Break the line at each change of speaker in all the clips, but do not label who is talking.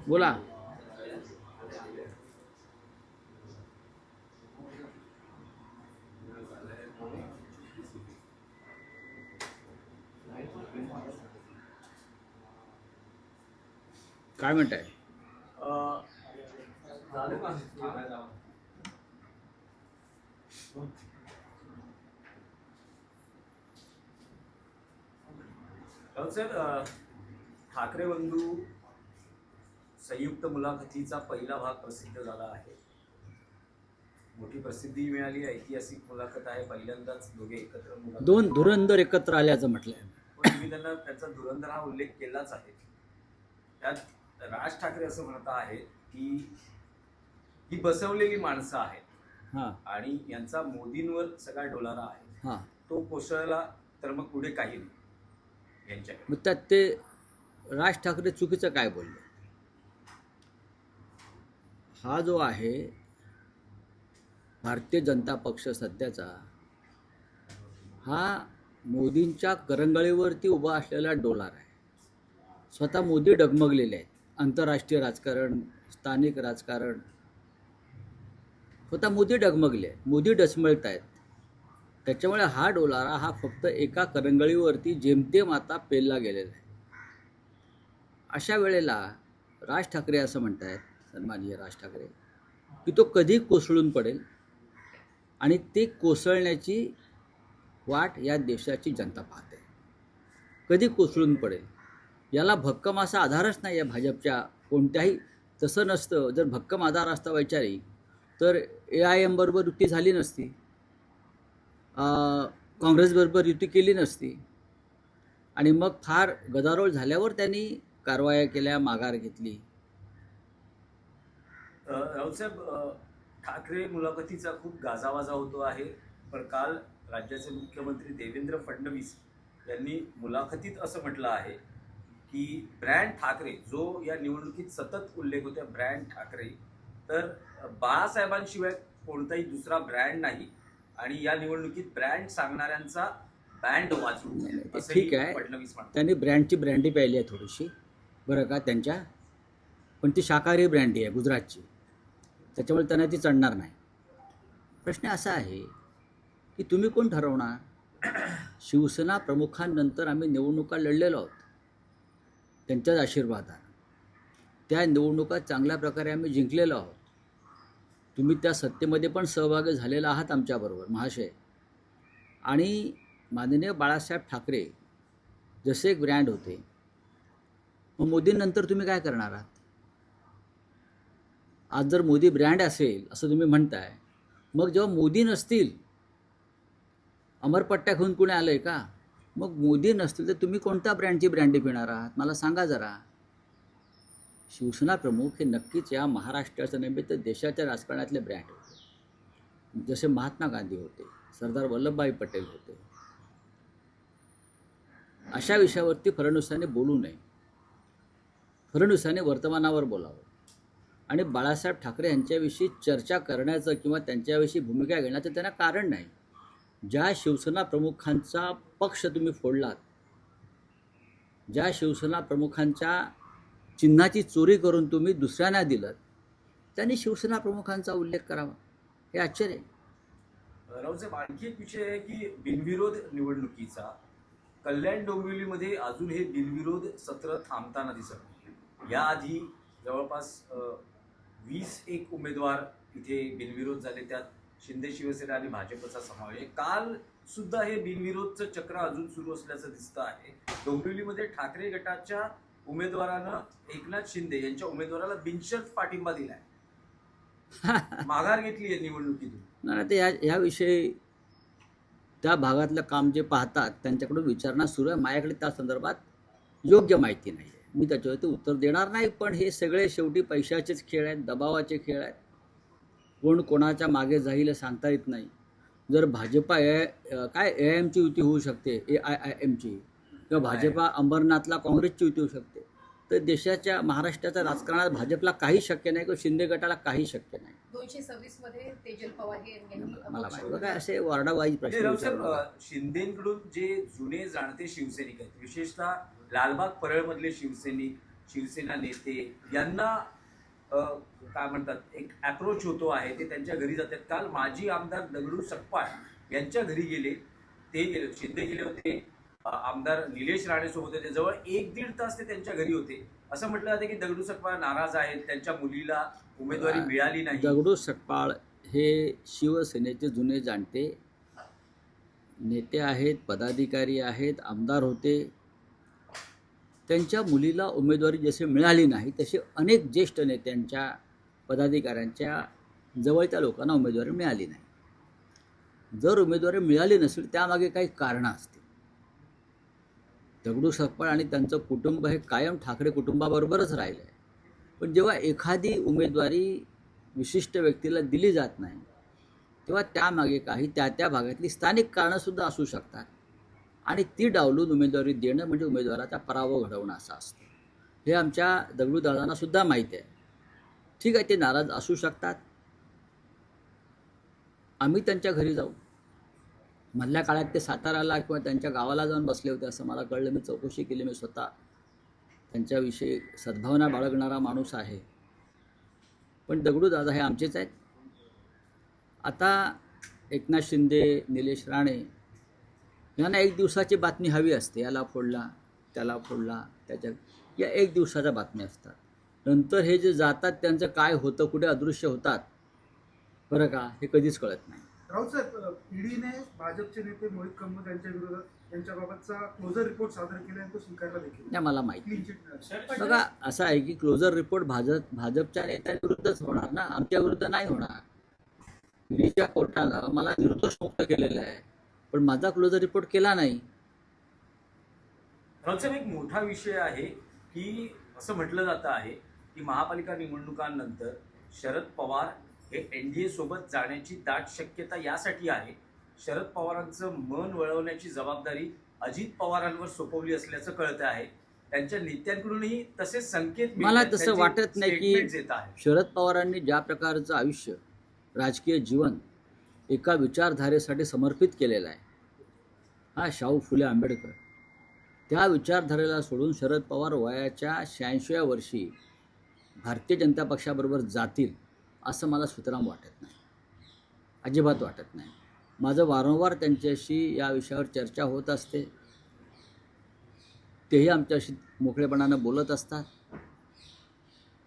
बोला. काय म्हणताय?
सर, ठाकरे बंधू संयुक्त मुलाखतीचा पहिला भाग प्रसिद्ध झाला आहे. मोठी प्रसिद्धी मिळाली, ऐतिहासिक मुलाखत आहे. पहिल्यांदाच दोघे एकत्र मुलाखत,
दोन धुरंधर एकत्र आल्याचं म्हटलंय.
पण तुम्ही त्यांना त्याचा धुरंधर हा उल्लेख केलाच आहे. त्यात राज ठाकरे असं म्हणत आहेत की ही बसवलेली माणसं आहेत
हां
आणि यांचा मोदींवर सगळा डोलारा आहे.
हां.
तो कोसळला तर मग पुढे काही नाही यांच्याकडे.
मग त्यात ते राज ठाकरे चुकीचं काय बोलले? हा जो आहे भारतीय जनता पक्ष सध्याचा, हा मोदींच्या करंगळीवरती उभा असलेला डोलार आहे. स्वतः मोदी डगमगलेले आहेत. आंतरराष्ट्रीय राजकारण, स्थानिक राजकारण, स्वतः मोदी डगमगले आहेत, मोदी डचमळत आहेत. त्याच्यामुळे हा डोलारा हा फक्त एका करंगळीवरती जेमतेम आता पेलला गेलेला आहे. अशा वेळेला राज ठाकरे असं म्हणत आहेत, सन्माननीय राज ठाकरे, की तो कधी कोसळून पडेल आणि ते कोसळण्याची वाट या देशाची जनता पाहते. कधी कोसळून पडेल याला भक्कम असा आधारच नाही आहे भाजपच्या कोणत्याही. तसं नसतं. जर भक्कम आधार असता वैचारिक तर AIM बरोबर युती झाली नसती, काँग्रेसबरोबर युती केली नसती आणि मग फार गदारोळ झाल्यावर त्यांनी कारवाया केल्या, माघार घेतली.
राऊतसाहेब, ठाकरे मुलाखतीचा खूप गाजावाजा होतो आहे. पण काल राज्याचे मुख्यमंत्री देवेंद्र फडणवीस यांनी मुलाखतीत असं म्हटलं आहे की ब्रँड ठाकरे, जो या निवडणुकीत सतत उल्लेख होता, ब्रँड ठाकरे, तर बाळासाहेबांशिवाय कोणताही दुसरा ब्रँड नाही आणि या निवडणुकीत ब्रँड सांगणाऱ्यांचा बँड वाजवू.
ठीक आहे,
फडणवीस म्हणतात.
त्यांनी ब्रँडची ब्रँडी पाहिली आहे थोडीशी, बरं का, त्यांच्या, पण ती शाकाहारी ब्रँडी आहे गुजरातची, त्याच्यामुळे त्यांना ती चढणार नाही. प्रश्न असा आहे की तुम्ही कोण ठरवणार? शिवसेना प्रमुखांनंतर आम्ही निवडणुका लढलेलो आहोत त्यांच्याच आशीर्वादाने. त्या निवडणुका चांगल्या प्रकारे आम्ही जिंकलेलो आहोत. तुम्ही त्या सत्तेमध्ये पण सहभागी झालेला आहात आमच्याबरोबर महाशय. आणि माननीय बाळासाहेब ठाकरे जसे एक ब्रँड होते, मग मोदींनंतर तुम्ही काय करणार आहात? आज जर मोदी ब्रँड असेल असं तुम्ही म्हणताय, मग जेव्हा मोदी नसतील, अमरपट्ट्या घेऊन कुणी आलंय का? मग मोदी नसतील तर तुम्ही कोणत्या ब्रँडची ब्रँडी पिणार आहात? मला सांगा जरा. शिवसेना प्रमुख हे नक्कीच या महाराष्ट्राच्या नव्हे तर देशाच्या राजकारणातले ब्रँड होते. जसे महात्मा गांधी होते, सरदार वल्लभभाई पटेल होते. अशा विषयावरती फडणवीसांनी बोलू नये. फडणवीसांनी वर्तमानावर बोलावं आणि बाळासाहेब ठाकरे यांच्याविषयी चर्चा करण्याचं किंवा त्यांच्याविषयी भूमिका घेण्याचं त्यांना कारण नाही. ज्या शिवसेना प्रमुखांचा पक्ष तुम्ही फोडलात, ज्या शिवसेना प्रमुखांच्या चिन्हाची चोरी करून तुम्ही दुसऱ्यांना दिलं, त्यांनी शिवसेना प्रमुखांचा उल्लेख करावा, हे आश्चर्य आहे.
राऊतसाहेब, आणखी एक विषय आहे की बिनविरोध निवडणुकीचा. कल्याण डोंबिवलीमध्ये अजून हे बिनविरोध सत्र थांबताना दिसत नाही. याआधी जवळपास 21 उमेदवार इथे बिनविरोध झाले, त्यात शिंदे शिवसेना आणि भाजपचा समावेश आहे. काल सुद्धा हे बिनविरोधचं चक्र अजून सुरू असल्याचं दिसतं आहे. डोंबिवलीमध्ये ठाकरे गटाच्या उमेदवारानं एकनाथ शिंदे यांच्या उमेदवाराला बिनशर्त पाठिंबा दिलाय, माघार घेतली आहे निवडणुकीतून.
नाही, ते याविषयी त्या भागातलं काम जे पाहतात त्यांच्याकडून विचारणा सुरू आहे. माझ्याकडे त्या संदर्भात योग्य माहिती नाही आहे, मी त्याच्यावरती उत्तर देणार नाही. पण हे सगळे शेवटी पैशाचेच खेळ आहेत, दबावाचे खेळ आहेत. कोण कोणाच्या मागे जाईल सांगता येत नाही. जर भाजपा काय AIMची युती होऊ शकते, AIMची, किंवा भाजपा अंबरनाथला काँग्रेसची युती होऊ शकते, तर देशाच्या महाराष्ट्राच्या राजकारणात भाजपला काही शक्य नाही किंवा शिंदे गटाला काही शक्य नाही.
226 मध्ये तेजल पवार यांनी
मला माहिती बघा, असे वॉर्डावाईज प्रश्न विचारले.
शिंदेकडून जे जुने जाणते शिवसैनिक आहेत, विशेषतः लालबाग परळमधले शिवसैनिक, शिवसेना नेते यांना काय म्हणतात एक अप्रोच होतो आहे, ते त्यांच्या घरी जातात. काल माजी आमदार दगडू सकपाळ यांच्या घरी गेले, ते गेले, शिंदे गेले होते, आमदार निलेश राणे सोबत होते, जवळ 1-1.5 तास ते त्यांच्या घरी होते. असं म्हटलं जातं की दगडू सकपाळ नाराज आहेत, त्यांच्या मुलीला उमेदवारी मिळाली नाही.
दगडू सकपाळ हे शिवसेनेचे जुने जाणते नेते आहेत, पदाधिकारी आहेत, आमदार होते. त्यांच्या मुलीला उमेदवारी जशी मिळाली नाही तसे अनेक ज्येष्ठ नेत्यांच्या पदाधिकाऱ्यांच्या जवळच्या लोकांना उमेदवारी मिळाली नाही. जर उमेदवारी मिळाली नसेल त्यामागे काही कारणं असतील. दगडू सकपाळ आणि त्यांचं कुटुंब हे कायम ठाकरे कुटुंबाबरोबरच राहिलं आहे. पण जेव्हा एखादी उमेदवारी विशिष्ट व्यक्तीला दिली जात नाही तेव्हा त्यामागे काही त्या भागातली स्थानिक कारणंसुद्धा असू शकतात आणि ती डावलून उमेदवारी देणं म्हणजे उमेदवाराचा पराभव घडवणं असं असतं. हे आमच्या दगडूदादांना सुद्धा माहिती आहे. ठीक आहे, ते नाराज असू शकतात. आम्ही त्यांच्या घरी जाऊ. मधल्या काळात ते साताऱ्याला किंवा त्यांच्या गावाला जाऊन बसले होते असं मला कळलं. मी चौकशी केली. मी स्वतः त्यांच्याविषयी सद्भावना बाळगणारा माणूस आहे. पण दगडूदादा हे आमचेच आहेत. आता एकनाथ शिंदे, निलेश राणे यांना एक दिवसाची बातमी हवी असते. याला फोडला, त्याला फोडला, त्याच्या या एक दिवसाच्या बातम्या असतात. नंतर हे जे जातात त्यांचं काय होतं, कुठे अदृश्य होतात बरं का, हे कधीच कळत नाही.
राऊत साहेब, ईडीने भाजपचे नेते मोहित कंबोज यांच्या विरोधात यांच्याबाबतचा क्लोजर रिपोर्ट सादर केला आणि तो स्वीकारला देखील
नाही मला माहिती.
क्लीन चिट मिळाली.
बघा असं आहे की क्लोजर रिपोर्ट भाजपच्या नेत्यांविरुद्धच होणार ना, आमच्या विरुद्ध नाही होणार. ईडीच्या कोर्टानं मला निर्दोष केलेलं आहे पण माझा क्लोजर रिपोर्ट केला नाही.
राऊतसाहेब, एक मोठा विषय आहे की असं म्हटलं जातं आहे की महापालिका निवडणुकांनंतर शरद पवार हे एनडीए सोबत जाण्याची दाट शक्यता यासाठी आहे. शरद पवारांचं मन वळवण्याची जबाबदारी अजित पवारांवर सोपवली असल्याचं कळतं आहे. त्यांच्या नेत्यांकडूनही तसे संकेत
मला
मिळतात,
तसं
त्यांचे
वाटत नाही
statements
की
येत आहेत.
शरद पवारांनी ज्या प्रकारचं आयुष्य, राजकीय जीवन एका विचारधारेसाठी समर्पित केलेलं आहे, हा शाहू फुले आंबेडकर, त्या विचारधारेला सोडून शरद पवार वयाच्या 86व्या वर्षी भारतीय जनता पक्षाबरोबर जातील असं मला सुतराम वाटत नाही, अजिबात वाटत नाही. माझं वारंवार त्यांच्याशी या विषयावर चर्चा होत असते. तेही आमच्याशी मोकळेपणानं बोलत असतात.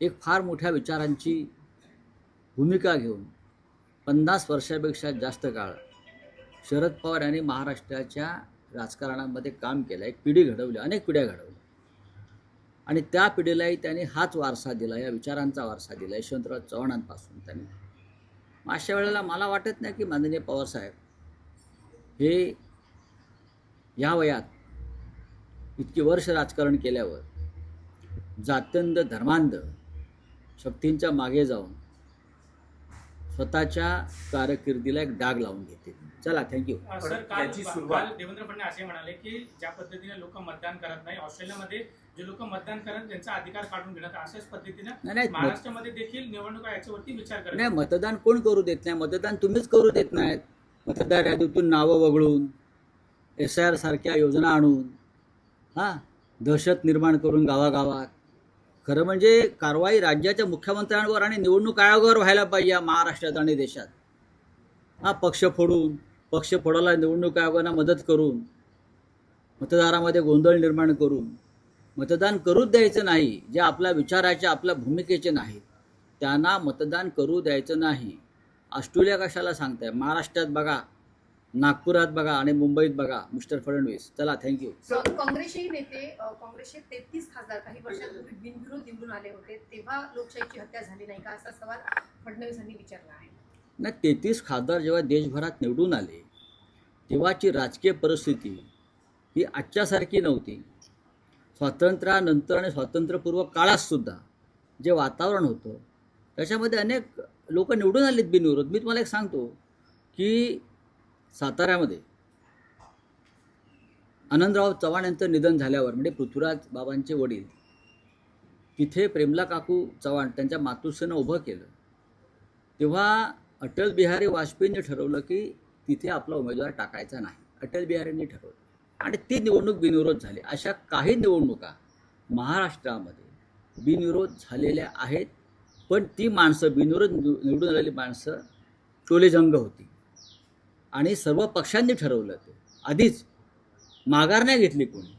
एक फार मोठ्या विचारांची भूमिका घेऊन 50 वर्षापेक्षा जास्त काळ शरद पवार यांनी महाराष्ट्राच्या राजकारणामध्ये काम केलं. एक पिढी घडवली, अनेक पिढ्या घडवल्या आणि त्या पिढीलाही त्यांनी हाच वारसा दिला, या विचारांचा वारसा दिला यशवंतराव चव्हाणांपासून त्यांनी. अशा वेळेला मला वाटत नाही की माननीय पवारसाहेब हे या वयात इतकी वर्ष राजकारण केल्यावर जात्यंध धर्मांध शक्तींच्या मागे जाऊन स्वतःच्या कारकिर्दीला एक डाग लावून घेते. चला, थँक्यू.
सर,
याची सुरुवात
देवेंद्र फडणवीस असे म्हणाले की ज्या पद्धतीने लोक मतदान करत नाही, ऑस्ट्रेलियामध्ये जे लोक मतदान करत त्यांचा अधिकार काढून घेण्यात, अशाच पद्धतीने
नाही,
महाराष्ट्रामध्ये देखील निवडणुका याच्यावरती विचार करत
नाही, मतदान कोण करू देत नाही? मतदान तुम्हीच करू देत नाहीत. मतदार यादीतून नावं वगळून, SIR सारख्या योजना आणून, दहशत निर्माण करून गावागावात. खरं म्हणजे कारवाई राज्याच्या मुख्यमंत्र्यांवर आणि निवडणूक आयोगावर व्हायला पाहिजे या महाराष्ट्रात आणि देशात. पक्ष फोडून, पक्ष फोडायला निवडणूक आयोगांना मदत करून, मतदारामध्ये गोंधळ निर्माण करून मतदान करूच द्यायचं नाही. जे आपल्या विचाराचे, आपल्या भूमिकेचे नाहीत त्यांना मतदान करू द्यायचं नाही. ऑस्ट्रेलिया कशाला सांगताय? महाराष्ट्रात बघा, नागपुरात बघा आणि मुंबईत बघा मिस्टर फडणवीस. चला, थँक्यू.
काँग्रेसचे नेते, काँग्रेसचे 33 खासदार काही वर्षांपूर्वी बिनविरोध निवडून आले होते, तेव्हा लोकशाहीची हत्या झाली नाही का, असा सवाल फडणवीसांनी विचारला आहे.
नाही, 33 खासदार जेव्हा देशभरात निवडून आले तेव्हाची राजकीय परिस्थिती ही आजच्यासारखी नव्हती. स्वातंत्र्यानंतर आणि स्वातंत्र्यपूर्व काळातसुद्धा जे वातावरण होतं त्याच्यामध्ये अनेक लोक निवडून आलेत बिनविरोध. मी तुम्हाला एक सांगतो की साताऱ्यामध्ये आनंदराव चव्हाण यांचं निधन झाल्यावर, म्हणजे पृथ्वीराज बाबांचे वडील, तिथे प्रेमला काकू चव्हाण त्यांच्या मातुश्रीनं उभं केलं. तेव्हा अटल बिहारी वाजपेयींनी ठरवलं की तिथे आपला उमेदवार टाकायचा नाही. अटल बिहारींनी ठरवलं आणि ती निवडणूक बिनविरोध झाली. अशा काही निवडणुका महाराष्ट्रामध्ये बिनविरोध झालेल्या आहेत, पण ती माणसं बिनविरोध निवडून आलेली माणसं टोलेजंग होती आणि सर्व पक्षांनी ठरवलं ते आधीच, माघार नाही घेतली कोणी.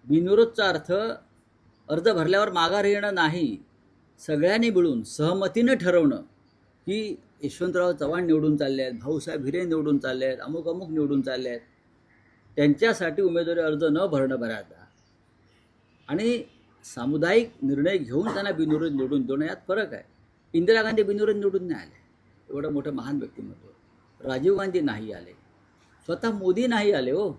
बिनविरोधचा अर्थ अर्ज भरल्यावर माघार येणं नाही, सगळ्यांनी मिळून सहमतीनं ठरवणं की यशवंतराव चव्हाण निवडून चालले आहेत, भाऊसाहेब हिरे निवडून चालले आहेत, अमुक अमुक निवडून चालले आहेत, त्यांच्यासाठी उमेदवारी अर्ज न भरणं बऱ्याचदा आणि सामुदायिक निर्णय घेऊन त्यांना बिनविरोध निवडून देणं यात फरक आहे. इंदिरा गांधी बिनविरोध निवडून नाही आले, एवढं मोठं महान व्यक्तिमत्व. राजीव गांधी नाही आले, स्वतः मोदी नाही आले, हो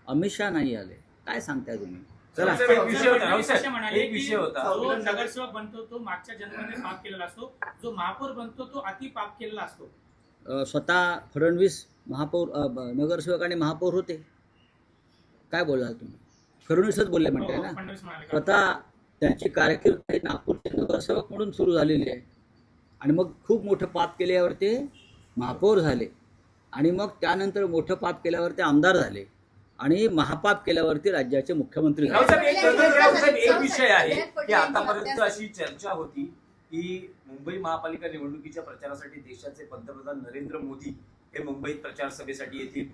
अमित शहा नाही आले. काय सांगताय तुम्ही? चला,
एक विषय होता,
फडणवीस असे म्हणाले
एक
की
विषय होता.
जो नगरसेवक बनतो तो मागच्या जन्माने पाप केलेला असतो, जो महापौर बनतो तो अति पाप केलेला असतो.
स्वतः फडणवीस महापौर नगरसेवक आणि महापौर होते. काय बोलाल तुम्ही? फडणवीसच बोलले म्हणताय ना.
फडणवीस म्हणाले.
स्वतः त्यांची कारकीर्द नागपूरचे नगरसेवक म्हणून सुरू झालेली आहे आणि मग खूप मोठं पाप केल्यावर ते महापौर झाले आणि मग त्यानंतर मोठं पाप केल्यावर ते आमदार झाले आणि महापाप केल्यावरती राज्याचे मुख्यमंत्री झाले.
रावसाहेब, एक विषय आहे की आतापर्यंत अशी चर्चा होती की मुंबई महापालिका निवडणुकीच्या प्रचारासाठी देशाचे पंतप्रधान नरेंद्र मोदी हे मुंबईत प्रचार सभेसाठी येतील,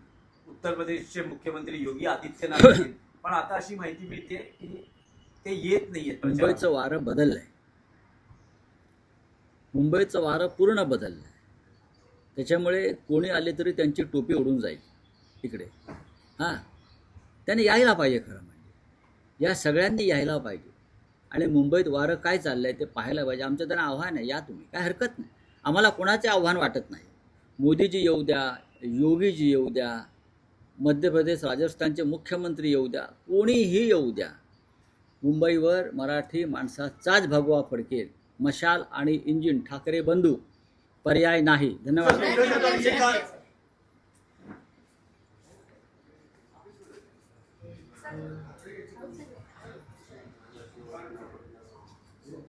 उत्तर प्रदेशचे मुख्यमंत्री योगी आदित्यनाथ येतील, पण आता अशी माहिती मिळते की ते येत नाहीयेत.
मुंबईचं वारं बदललंय, मुंबईचं वारं पूर्ण बदललंय. त्याच्यामुळे कोणी आले तरी त्यांची टोपी उडून जाईल इकडे. हां, त्याने यायला पाहिजे. खरं म्हणजे या सगळ्यांनी यायला पाहिजे आणि मुंबईत वारं काय चाललं आहे ते पाहायला पाहिजे. आमचं त्यांना आव्हान आहे, या तुम्ही, काय हरकत नाही. आम्हाला कोणाचे आव्हान वाटत नाही. मोदीजी येऊ द्या, योगीजी येऊ द्या, मध्य प्रदेश राजस्थानचे मुख्यमंत्री येऊ द्या, कोणीही येऊ द्या, मुंबईवर मराठी माणसाचाच भगवा फडकेल. मशाल आणि इंजिन ठाकरे बंधू, पर्याय नाही. धन्यवाद.